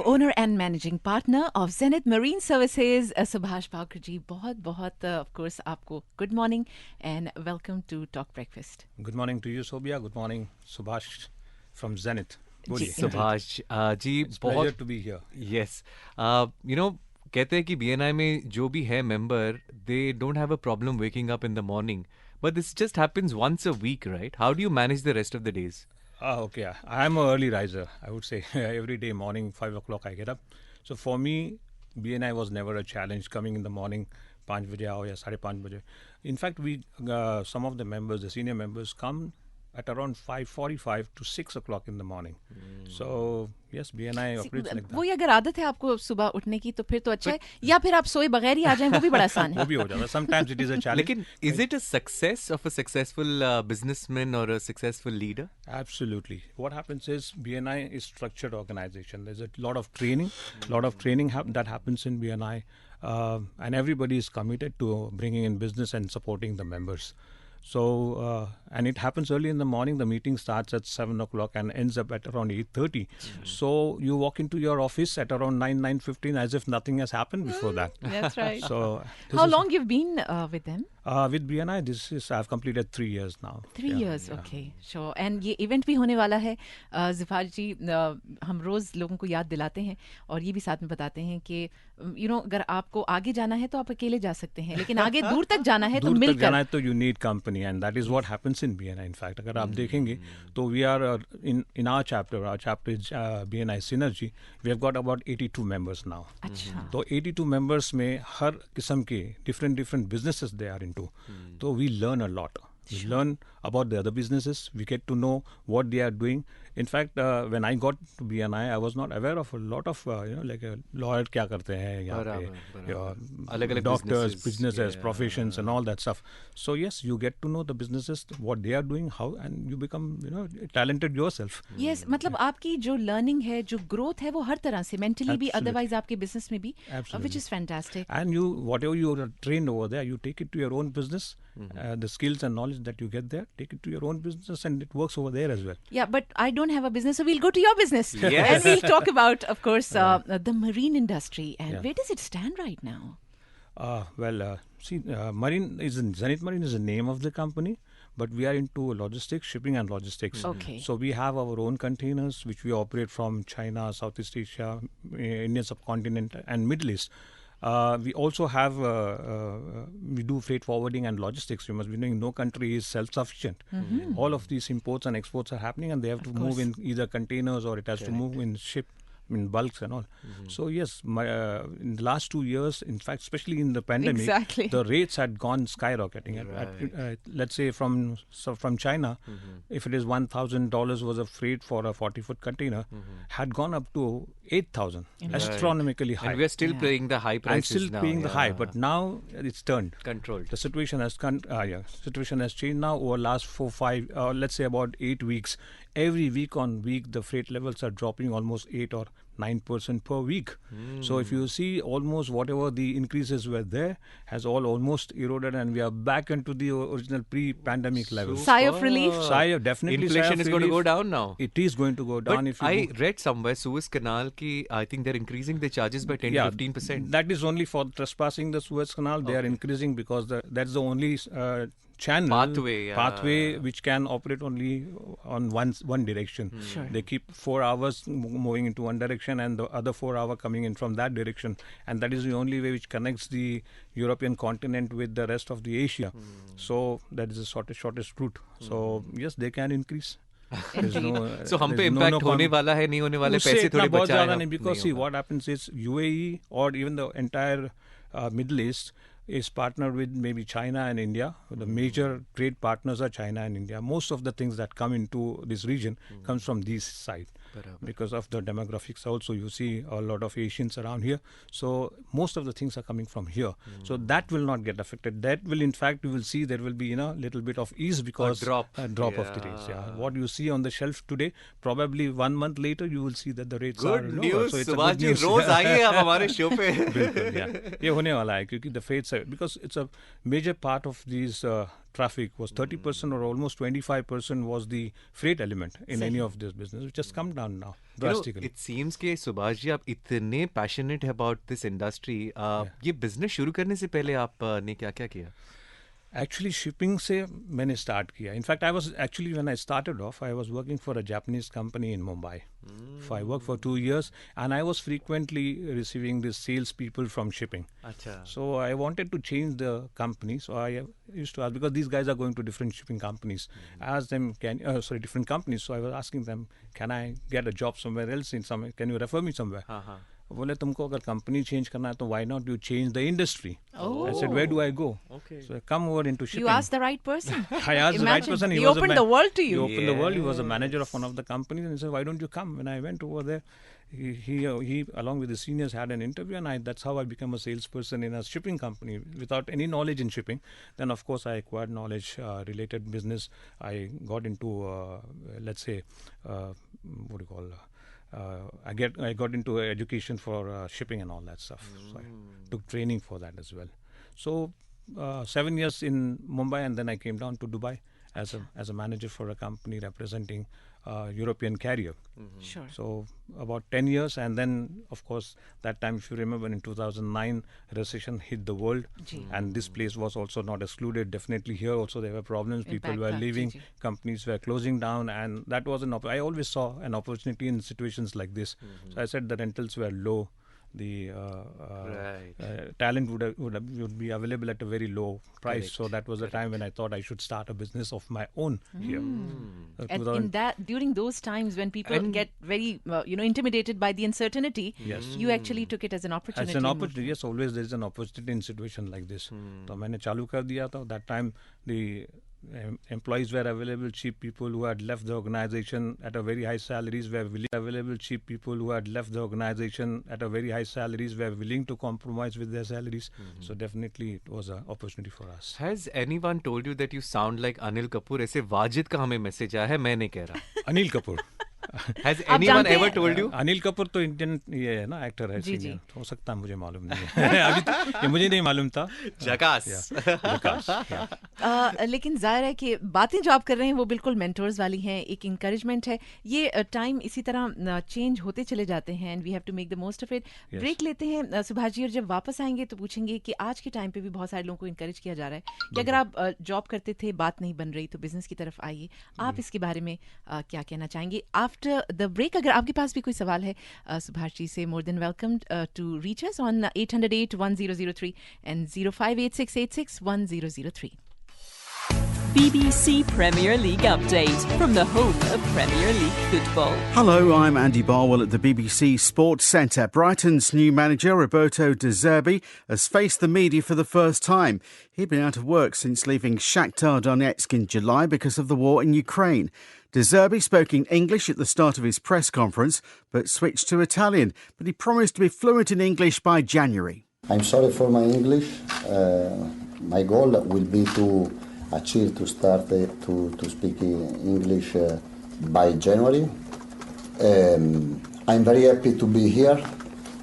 owner and managing partner of Zenith Marine Services, Subhash Bawkar ji. बहुत of course आपको good morning and welcome to Talk Breakfast. Good morning to you, Sobia. Good morning, Subhash from Zenith. Subhash ji, It's pleasure to be here. Yes, कहते हैं कि BNI में जो भी है member, they don't have a problem waking up in the morning, but this just happens once a week, right? How do you manage the rest of the days? Okay. I'm an early riser. I would say every day morning, 5 o'clock I get up. So for me, BNI was never a challenge coming in the morning, 5 baje aao ya 5:30 baje. In fact, some of the members, the senior members come at around 5:45 to 6 o'clock in the morning. So yes, BNI operates like that. वही अगर आदत है आपको सुबह उठने की तो फिर तो अच्छा है, या फिर आप सोए बगैर ही आ जाएं वो भी बड़ा आसान है. वो भी हो जाता है. Sometimes it is a challenge. लेकिन is it a success of a successful businessman or a successful leader? Absolutely. What happens is BNI is structured organization. There's a lot of training, that happens in BNI, and everybody is committed to bringing in business and supporting the members. So, and it happens early in the morning. The meeting starts at 7 o'clock and ends up at around 8:30. So you walk into your office at around 9:15 as if nothing has happened before that. That's right. So How long you've been with them? With BNI, I've completed 3 years now. 3 years, okay, sure. And ये event भी होने वाला है. ज़िफ़ार जी, हम रोज़ लोगों को याद दिलाते हैं और ये भी साथ में बताते हैं कि अगर आपको आगे जाना है तो आप अकेले जा सकते हैं, लेकिन आगे दूर तक जाना है तो मिलकर. दूर तक जाना है तो you need company, and that is what happens in BNI. In fact, अगर आप देखेंगे तो we are in our chapter is BNI Synergy. We have got about 82 members now. अच्छा. तो 82 members में हर किस्म के different businesses they are into. So we learn a lot. We learn about the other businesses. We get to know what they are doing. In fact, when I got to BNI, I was not aware of a lot of, like a lawyer क्या करते हैं यहाँ पे, अलग-अलग doctors, businesses, yeah, professions, and all that stuff. So yes, you get to know the businesses, what they are doing, how, and you become, talented yourself. Yes, मतलब आपकी जो learning है, जो growth है, वो हर तरह से mentally भी, otherwise आपके business में भी, which is fantastic. And whatever you are trained over there, you take it to your own business. The skills and knowledge that you get there, take it to your own business, and it works over there as well. Yeah, but I don't have a business, so we'll go to your business. Yes. And we'll talk about, of course, the marine industry. And where does it stand right now? Zenith Marine is the name of the company, but we are into logistics, shipping and logistics. Okay. So we have our own containers, which we operate from China, Southeast Asia, Indian subcontinent, and Middle East. We also have, we do freight forwarding and logistics. You must be knowing no country is self-sufficient. All of these imports and exports are happening, and they have to move in either containers or it has to move in ship, in bulks and all. So yes, in the last 2 years, in fact, especially in the pandemic, the rates had gone skyrocketing. Let's say from China, if it is $1,000 was a freight for a 40-foot container, had gone up to 8,000, astronomically high. And we are still paying the high prices now. And still paying the high, but now it's turned. Controlled. The situation has changed now over last 4-5, let's say about 8 weeks. Every week on week, the freight levels are dropping almost 8 or 9% per week. So if you see, almost whatever the increases were there has almost eroded, and we are back into the original pre-pandemic levels. Sigh of relief. Definitely. Inflation is going to go down now. It is going to go down. But I read somewhere Suez Canal I think they're increasing the charges by 10 to 15%. That is only for trespassing the Suez Canal. They are increasing because that's the only pathway which can operate only on one direction. They keep 4 hours moving into one direction and the other 4 hours coming in from that direction, and that is the only way which connects the European continent with the rest of the Asia. So that is the shortest route. So yes, they can increase. So हम पे impact होने वाला है, नहीं होने वाले, पैसे थोड़े बचाए. Because see, what happens is UAE or even the entire Middle East is partnered with maybe China and India. The major trade partners are China and India. Most of the things that come into this region comes from these sides. Because of the demographics also, you see a lot of Asians around here. So most of the things are coming from here. So that will not get affected. That will, in fact, you will see there will be a little bit of ease because a drop of the rates. What you see on the shelf today, probably 1 month later, you will see that the rates are lower. News. So it's Subhash ji, रोज आइए आप हमारे show पे. बिल्कुल, ये होने वाला है क्योंकि the freights are, because it's a major part of these traffic was 30% or almost 25% was the freight element in any of this business, which has come down now drastically. It seems कि सुभाष जी आप इतने passionate about this industry. ये business शुरू करने से पहले आपने क्या किया? Actually, shipping से मैंने start किया. In fact, when I started off, I was working for a Japanese company in Mumbai. So I worked for 2 years, and I was frequently receiving the sales people from shipping. Achha. So I wanted to change the company. So I used to ask, because these guys are going to different shipping companies. I asked them, different companies. So I was asking them, can I get a job somewhere else? Can you refer me somewhere? बोले तुमको अगर company change करना है तो why not you change the industry? I said, where do I go? Okay. So I come over into shipping. You asked the right person. I asked the right person. He opened the world to you. He opened the world. He was a manager of one of the companies, and he said, why don't you come? When I went over there, he along with the seniors had an interview, and that's how I became a salesperson in a shipping company without any knowledge in shipping. Then of course I acquired knowledge related business. I got into let's say what do you call I got into education for shipping and all that stuff. So I took training for that as well. So 7 years in Mumbai, and then I came down to Dubai as a manager for a company representing European carrier. Sure. So about 10 years, and then of course that time, if you remember, in 2009 recession hit the world, and this place was also not excluded. Definitely here also there were problems. People were leaving, companies were closing down, and that was I always saw an opportunity in situations like this. So I said the rentals were low. The talent would be available at a very low price. Correct. So that was the time when I thought I should start a business of my own here. And during those times when people get very intimidated by the uncertainty, you actually took it as an opportunity. As an opportunity, yes. Always there is an opportunity in situation like this. So मैंने चालू कर दिया था. That time the employees were available. Cheap people who had left the organization at a very high salaries were willing. Cheap people who had left the organization at a very high salaries were willing to compromise with their salaries. So definitely it was an opportunity for us. Has anyone told you that you sound like Anil Kapoor? ऐसे वाजिद का हमें message आया है, मैं नहीं कह रहा. Anil Kapoor. Has anyone ever told you? Anil Kapoor तो इंडियन ये है ना, एक्टर है. जी. हो सकता है, मुझे मालूम नहीं है. अभी ये मुझे नहीं मालूम था. जकास. लेकिन जाहिर है कि बातें जो आप कर रहे हैं वो बिल्कुल मेंटर्स वाली हैं, एक इंकरेजमेंट है. ये टाइम इसी तरह चेंज होते चले जाते हैं, and we have to make the most of it. Break लेते हैं सुभाष जी, और जब वापस आएंगे तो पूछेंगे कि आज के टाइम पे भी बहुत सारे लोगों को इंकरेज किया जा रहा है कि अगर आप जॉब करते थे, बात नहीं बन रही, तो बिजनेस की तरफ आइए. आप इसके बारे में क्या कहना चाहेंगे आफ्टर द ब्रेक? अगर आपके पास भी कोई सवाल है सुभाष जी से, more than welcome to reach us on 808-1003 and 0586861003. BBC Premier League update from the home of Premier League football. Hello, I'm Andy Barwell at the BBC Sports Centre. Brighton's new manager, Roberto De Zerbi, has faced the media for the first time. He'd been out of work since leaving Shakhtar Donetsk in July because of the war in Ukraine. De Zerbi spoke in English at the start of his press conference, but switched to Italian. But he promised to be fluent in English by January. I'm sorry for my English. My goal will be to achieve to start to speak English by January. I'm very happy to be here.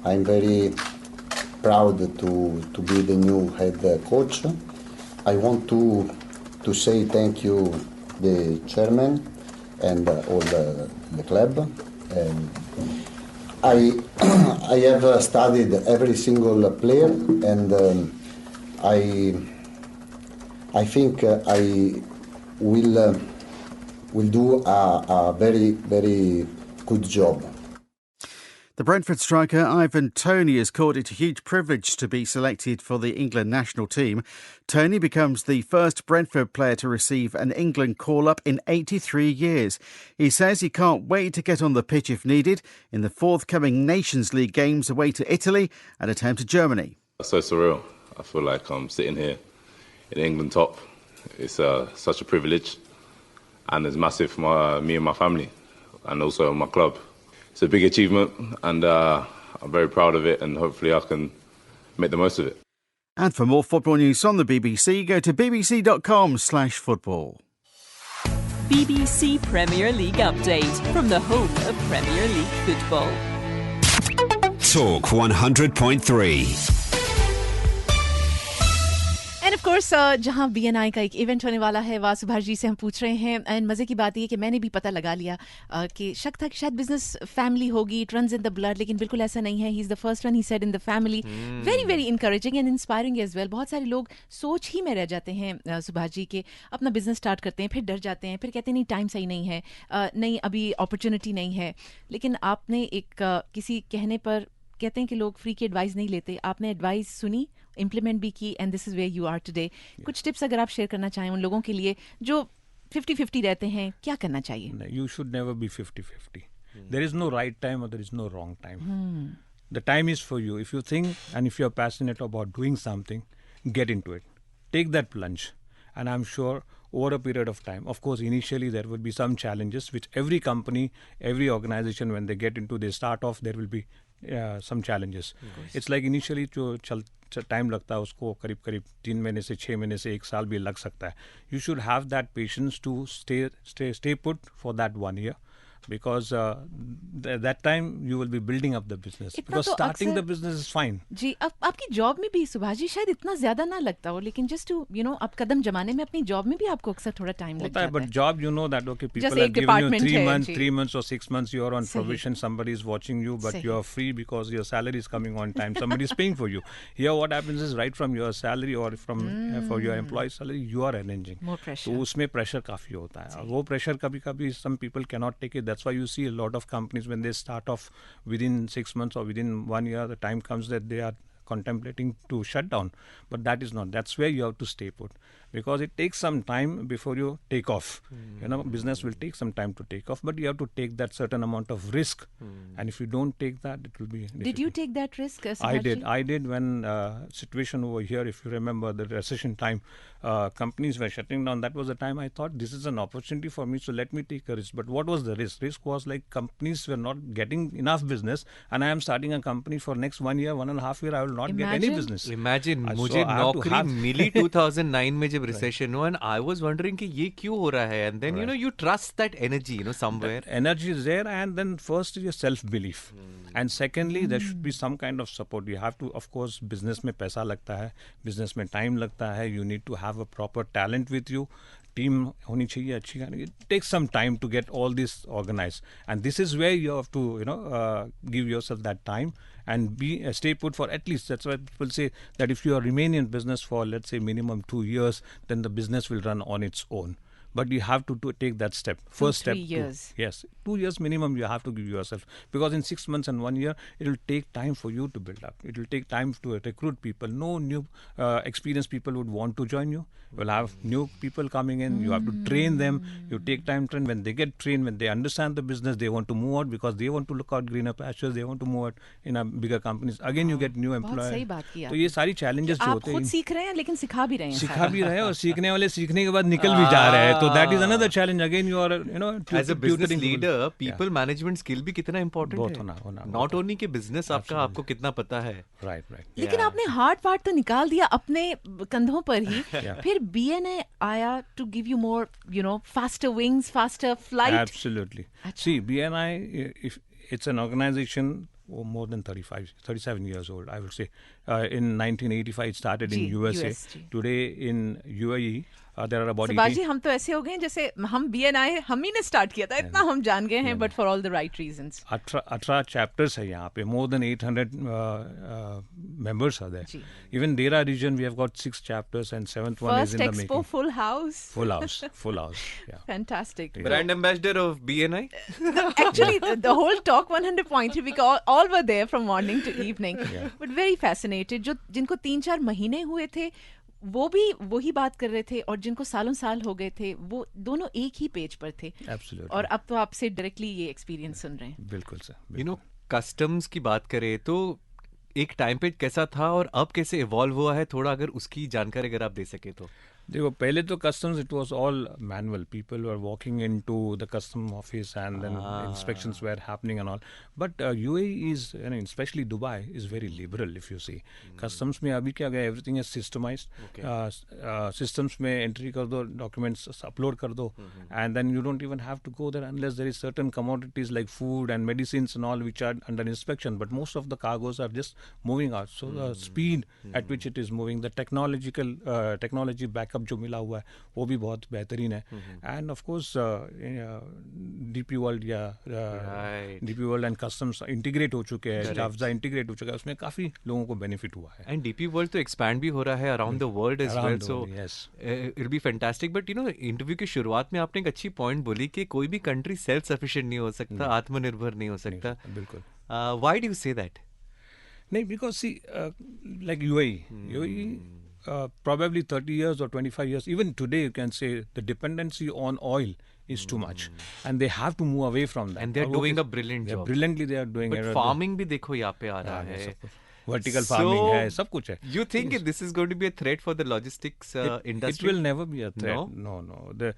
I'm very proud to be the new head coach. I want to say thank you, the chairman, and all the club. I have studied every single player, and I think I will do a very, very good job. The Brentford striker Ivan Toney has called it a huge privilege to be selected for the England national team. Toney becomes the first Brentford player to receive an England call-up in 83 years. He says he can't wait to get on the pitch if needed in the forthcoming Nations League games away to Italy and at home to Germany. It's so surreal. I feel like I'm sitting here in England top. It's such a privilege, and it's massive for me and my family, and also my club. It's a big achievement, and I'm very proud of it, and hopefully I can make the most of it. And for more football news on the BBC, go to bbc.com/football. BBC Premier League update from the home of Premier League football. Talk 100.3. And of of course जहाँ BNI का एक event होने वाला है वहाँ सुभाष जी से हम पूछ रहे हैं. एंड मज़े की बात ये कि मैंने भी पता लगा लिया कि शक था कि शायद बिजनेस फैमिली होगी, it runs in the blood, लेकिन बिल्कुल ऐसा नहीं है. He is the first one he said in the family. Very very encouraging and inspiring as well. बहुत सारे लोग सोच ही में रह जाते हैं सुभाष जी के, अपना बिजनेस स्टार्ट करते हैं, फिर डर जाते हैं, फिर कहते हैं नहीं टाइम सही नहीं है, नहीं अभी अपॉर्चुनिटी नहीं है. लेकिन आपने एक किसी कहने पर, कहते हैं कि लोग फ्री की एडवाइस नहीं लेते, आपने एडवाइस सुनी, इम्प्लीमेंट भी की, and this is where you are today. कुछ टिप्स अगर आप शेयर करना चाहें उन लोगों के लिए जो 50-50 रहते हैं, क्या करना चाहिए? You should never be 50-50. There is no right time or there is no wrong time. The time is for you. If you think and if you're passionate about doing something, get into it. Take that plunge. And I'm sure over a period of time, of course, initially there will be some challenges, which every company, every organization, when they get into, they start off, there will be some challenges. It's like initially जो time लगता है उसको करीब करीब 3 महीने से 6 महीने से 1 साल भी लग सकता है. You should have that patience to stay put for that 1 year. Because that time you will be building up the business. Because तो starting अक्सर- the business is fine. जी, अब आपकी जॉब में भी सुभाष जी शायद इतना ज्यादा ना लगता हो, लेकिन जस्ट टू आप कदम जमाने में अपनी जॉब में भी आपको अक्सर थोड़ा टाइम लग होता है, जाता but है. job you know that okay people जैसे are एक giving you department 3 है, months, ji. 3 months or 6 months you are on सही. probation, somebody is watching you, but सही. you are free because your salary is coming on time. Somebody is paying for you. Here what happens is right from your salary or from for your employee salary you are arranging. More pressure. तो उसमें pressure काफी होता है. वो pressure कभी-कभी some people cannot take it. That's why you see a lot of companies when they start off within 6 months or within 1 year, the time comes that they are contemplating to shut down. But that is not. That's where you have to stay put. Because it takes some time before you take off. Business will take some time to take off, but you have to take that certain amount of risk. And if you don't take that, it will be difficult. Did you take that risk, I Subhash did. ji? I did when situation over here, if you remember the recession time, companies were shutting down. That was the time I thought this is an opportunity for me, so let me take a risk. But what was the risk? Risk was like companies were not getting enough business, and I am starting a company for next 1 year, 1.5 year. I will not get any Imagine. business. Imagine So मुझे I have to नौकरी have- मिली 2009 में जब recession हुआ, and I was wondering कि ये क्यों हो रहा है, and then you trust that energy somewhere. Energy is there, and then first is your self-belief. And secondly, there should be some kind of support. You have to, of course, business में पैसा लगता है, business में time लगता है. You need to have a proper talent with you. Team होनी चाहिए अच्छी. It takes some time to get all this organized, and this is where you have to give yourself that time and be stay put for at least. That's why people say that if you are remain in business for let's say minimum 2 years, then the business will run on its own. But you have to take that step. First step. 3 years. Yes, 2 years minimum you have to give yourself, because in 6 months and 1 year it will take time for you to build up. It will take time to recruit people. No new experienced people would want to join you. You will have new people coming in. You have to train them. You take time to train. When they get trained, when they understand the business, they want to move out because they want to look out greener pastures. They want to move out in a bigger companies. Again, you get new बहुत employees. सही बात की तो ये सारी challenges जो आप होते खुद हैं, सीख रहे हैं लेकिन सिखा भी रहे हैं. सिखा भी रहे हैं और सीखने वाले सीखने के बाद निकल भी जा रहे हैं. तो that is another challenge. Again, you are As a business tutoring people. leader, people management skill भी कितना important बहुत है. होना Not only के business आपका आपको कितना पता है. Right. लेकिन आपने हार्ड पार्ट तो निकाल दिया अपने कंधों पर ही. फिर BNI आया to give you more, faster wings, faster flight. Absolutely. See, BNI, if it's an organization more than 37 years old, I would say. In 1985, it started in USA. US, Today in UAE, there are about Subhash 80. जी, हम तो ऐसे हो गए हैं जैसे हम BNI हम ही ने स्टार्ट किया था, इतना हम जान गए हैं, but for all the right reasons. 18 chapters है यहाँ पे. More than 800 members are there. Even DEIRA region, we have got 6 chapters and 7th one is First in the expo, making. full house. Full house. Yeah. Fantastic. Brand ambassador of BNI. Actually, the whole talk 100.3 because all were there from morning to evening. But very fascinated. जो जिनको 3-4 महीने हुए थे वो भी वही बात कर रहे थे, और जिनको सालों साल हो गए थे वो दोनों एक ही पेज पर थे. Absolutely. और अब तो आपसे डायरेक्टली ये एक्सपीरियंस सुन रहे हैं. बिल्कुल सर. कस्टम्स की बात करें तो एक टाइम पे कैसा था और अब कैसे इवॉल्व हुआ है, थोड़ा अगर उसकी जानकारी अगर आप दे सके तो. देखो पहले तो customs it was all manual. People were walking into the custom office and then inspections were happening and all. But UAE is, especially Dubai, is very liberal if you see. Customs में अभी क्या गया, everything is systemized. Systems में entry कर दो, documents upload कर दो, and then you don't even have to go there unless there is certain commodities like food and medicines and all which are under inspection. But most of the cargoes are just moving out. So the speed at which it is moving, the technology backup जो मिला हुआ है वो भी बहुत बेहतरीन है. End of course DP world DP world and customs integrate हो चुके हैं, जाफ्जा इंटीग्रेट हो चुका है, उसमें काफी लोगों को बेनिफिट हुआ है. एंड डीपी वर्ल्ड तो एक्सपैंड भी हो रहा है around the world as well, so it will be fantastic. But interview की शुरुआत में आपने एक अच्छी पॉइंट बोली कि कोई भी कंट्री सेल्फ सफिशिएंट नहीं हो सकता, आत्मनिर्भर नहीं हो सकता. बिल्कुल. Why do you say that? नहीं, because see like UAE probably 30 years or 25 years, even today you can say the dependency on oil is too much and they have to move away from that. And they're doing a brilliant job. Brilliantly they are doing it. But farming भी देखो यहाँ पे आ रहा है. Vertical farming है, सब कुछ है. You think this is going to be a threat for the logistics industry? It will never be a threat. No.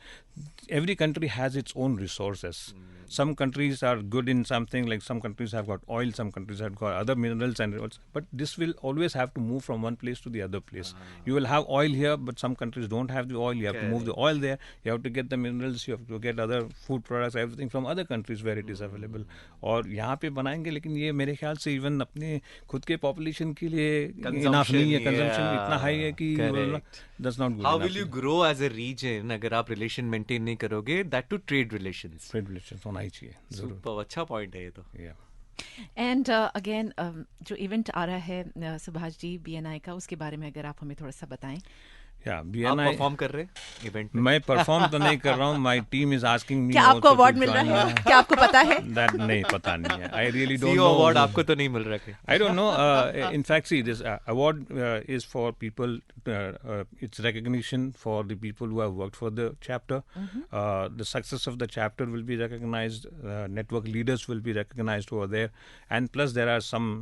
Every country has its own resources. Some countries are good in something, like some countries have got oil, some countries have got other minerals and but this will always have to move from one place to the other place. You will have oil here, but some countries don't have the oil. You have to move the oil there. You have to get the minerals. You have to get other food products, everything from other countries where it is available. और यहाँ पे बनाएंगे, लेकिन ये मेरे ख्याल से even अपने खुद के पॉपुलेशन के लिए इनफ नहीं है. कंजम्पशन इतना हाई है कि that's not good. How will you grow as a region अगर आप रिलेशन मेंटेन नहीं करोगे? That to trade relations. Trade relations होना ही चाहिए. Super, अच्छा पॉइंट है ये तो. एंड अगेन जो इवेंट आ रहा है सुभाष जी BNI का, उसके बारे में अगर आप हमें थोड़ा सा बताएं. आप परफॉर्म कर रहे हैं इवेंट में? मैं परफॉर्म तो नहीं कर रहा हूँ. My team is asking me. क्या आपको अवार्ड मिल रहा है? क्या आपको पता है? दैट नहीं, पता नहीं है. I really don't know. Award आपको तो नहीं मिल रहा है? I don't know. In fact see this award is for people. It's recognition for the people who have worked for the chapter. The success of the chapter will be recognized. Network leaders will be recognized over there, and plus there are some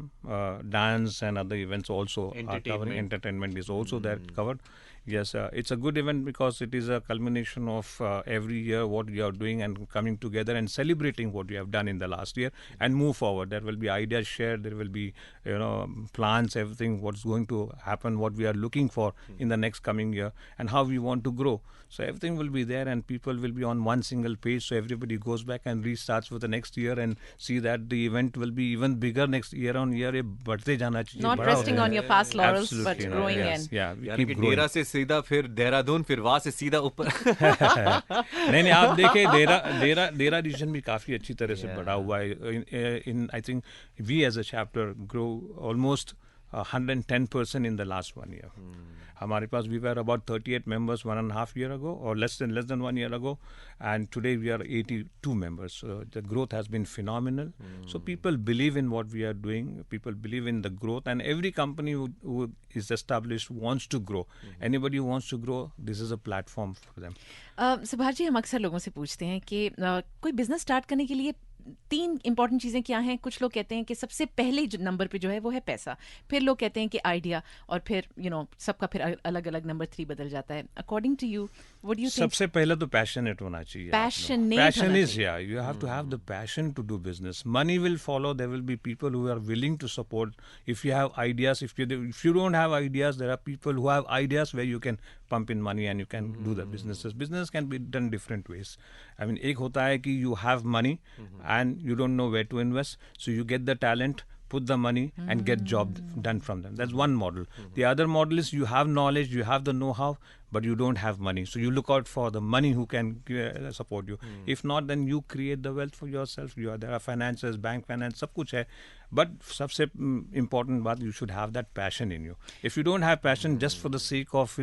dance and other events also. Entertainment is also there covered. Yes, it's a good event because it is a culmination of every year what you are doing and coming together and celebrating what you have done in the last year and move forward. There will be ideas shared. There will be plans, everything what's going to happen, what we are looking for in the next coming year, and how we want to grow. So everything will be there, and people will be on one single page. So everybody goes back and restarts for the next year and see that the event will be even bigger next year on year. बढ़ते जाना चाहिए. Not resting on your past laurels, but growing in. Yeah, we keep growing. डेरा से सीधा फिर देहरादून, फिर वहां से सीधा ऊपर. नहीं, आप देखें डेरा रीजन भी काफी अच्छी तरह से बढ़ा हुआ है. In I think we as a chapter grow almost 110% in the last 1 year. हमारे पास we were about 38 members 1.5 year ago, or less than 1 year ago, and today we are 82 members. So the growth has been phenomenal. So people believe in what we are doing. People believe in the growth, and every company who is established wants to grow. Anybody who wants to grow, this is a platform for them. Subhash ji, हम अक्सर लोगों से पूछते हैं कि कोई business start करने के लिए 3 इंपॉर्टेंट चीज़ें क्या हैं. कुछ लोग कहते हैं कि सबसे पहले जो नंबर पे जो है वो है पैसा, फिर लोग कहते हैं कि आइडिया, और फिर सबका फिर अलग अलग नंबर 3 बदल जाता है. According to you, what do you think? सबसे पहले तो पैशनेट होना चाहिए. Passion is you have to have the passion to do business. Money will follow. There will be people who are willing to support. If you have ideas, if you don't have ideas, there are people who have ideas where you can pump in money and you can do the businesses. Business can be done different ways. I mean, एक होता है कि you have money and you don't know where to invest, so you get the talent, put the money and get job done from them. That's one model. The other model is you have knowledge, you have the know-how, but you don't have money. So you look out for the money who can support you. If not, then you create the wealth for yourself. There are finances, bank finance, सब कुछ है. But सबसे important बात, you should have that passion in you. If you don't have passion just for the sake of,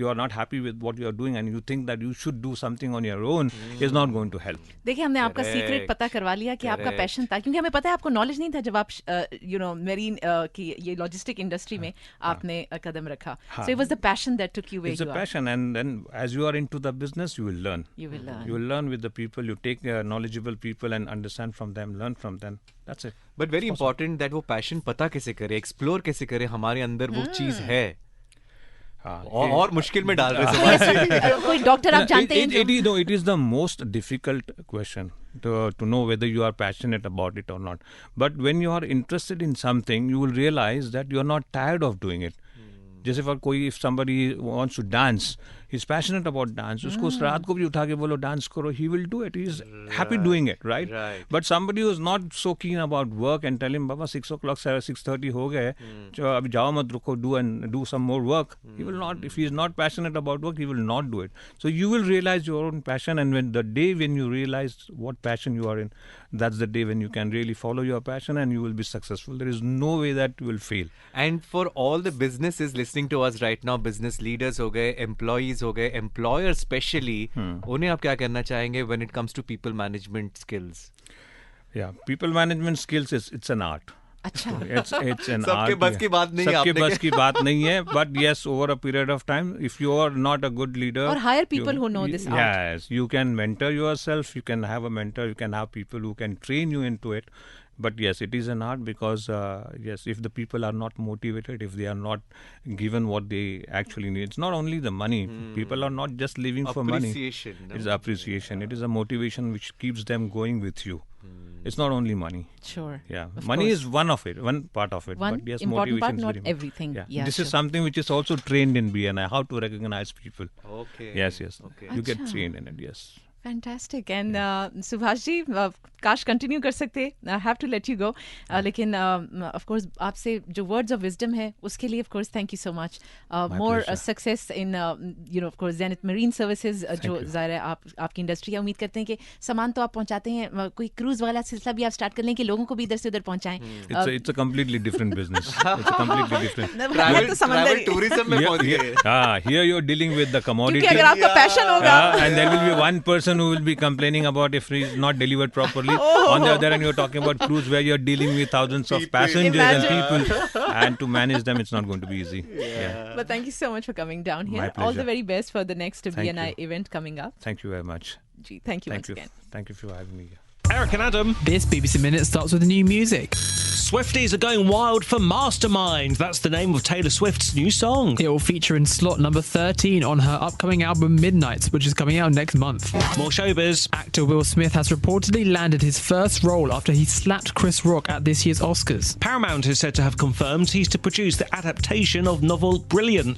you are not happy with what you are doing and you think that you should do something on your own, is not going to help. देखिए, हमने आपका secret पता करवा लिया कि आपका passion था, क्योंकि हमें पता है आपको नॉलेज नहीं था जब आप मेरीन की ये लॉजिस्टिक इंडस्ट्री में आपने कदम रखा. So it was the passion that took you where you are. And then as you are into the business, you will learn. You will learn with the people. You take knowledgeable people and understand from them, learn from them. That's it. But very important that वो passion पता कैसे करे, explore कैसे करे, हमारे अंदर वो चीज है. और मुश्किल में डाल रहे हैं। कोई डॉक्टर आप जानते हैं? It is the most difficult question to know whether you are passionate about it or not. But when you are interested in something, you will realize that you are not tired of doing it. जैसे for कोई, if somebody wants to dance, he's passionate about dance. उसको उस रात को भी उठा के बोलो डांस करो, he will do it. He is happy doing it, right? But somebody who is not so keen about work and tell him, Baba 6 o'clock, 6:30 हो गए, अभी जाओ मत रुको, do some more work. He will not. If he is not passionate about work, he will not do it. So you will realize your own passion, and when you realize what passion you are in, that's the day when you can really follow your passion and you will be successful. There is no way that you will fail. And for all the businesses listening to us right now, business leaders हो गए, employees हो गए, employers especially, उन्हें आप क्या कहना चाहेंगे when it comes to people management skills? Yeah, people management skills it's an art. अच्छा, it's an art. सबके बस की बात नहीं है, सबके बस की बात नहीं है. But yes, over a period of time, if you are not a good leader, or hire people who know this art. Yes, you can mentor yourself. You can have a mentor. You can have people who can train you into it. But yes, it is an art because yes, if the people are not motivated, if they are not given what they actually need, it's not only the money. People are not just living for money. Appreciation. It's appreciation. It is a motivation which keeps them going with you. It's not only money. Sure. Yeah, of money course. is one of it, one part of it. One but yes, important part, motivation is not very much. everything. Yeah, this sure. is something which is also trained in BNI. How to recognize people. Okay. Yes. Okay. You get अच्छा. trained in it. Yes. Fantastic. And Subhash ji, काश continue कर सकते, I have to let you go, लेकिन of course आपसे जो words of wisdom है उसके लिए of course thank you so much. More success in you know of course Zenith marine services, जो ज़ाहिर है आपकी इंडस्ट्री है. उम्मीद करते हैं कि सामान तो आप पहुंचाते हैं, कोई क्रूज वाला सिलसिला भी आप स्टार्ट कर लें कि लोगों को भी इधर से उधर पहुंचाएं. It's a completely different business. It's a completely different. Travel tourism में पहुंच गए. Here you're dealing with the commodity. क्योंकि अगर आपका पैशन होगा, and there will be one person who will be complaining about if it is not delivered properly. On the other hand, you're talking about cruise where you're dealing with thousands of passengers and people, and to manage them, it's not going to be easy. Yeah. But thank you so much for coming down here. My All the pleasure. very best for the next Thank BNI you. event coming up. Thank you very much. Gee, thank you once again. Thank you for having me here. Eric and Adam. This BBC Minute starts with new music. Swifties are going wild for Mastermind. That's the name of Taylor Swift's new song. It will feature in slot number 13 on her upcoming album Midnights, which is coming out next month. More showbiz. Actor Will Smith has reportedly landed his first role after he slapped Chris Rock at this year's Oscars. Paramount is said to have confirmed he's to produce the adaptation of novel Brilliant.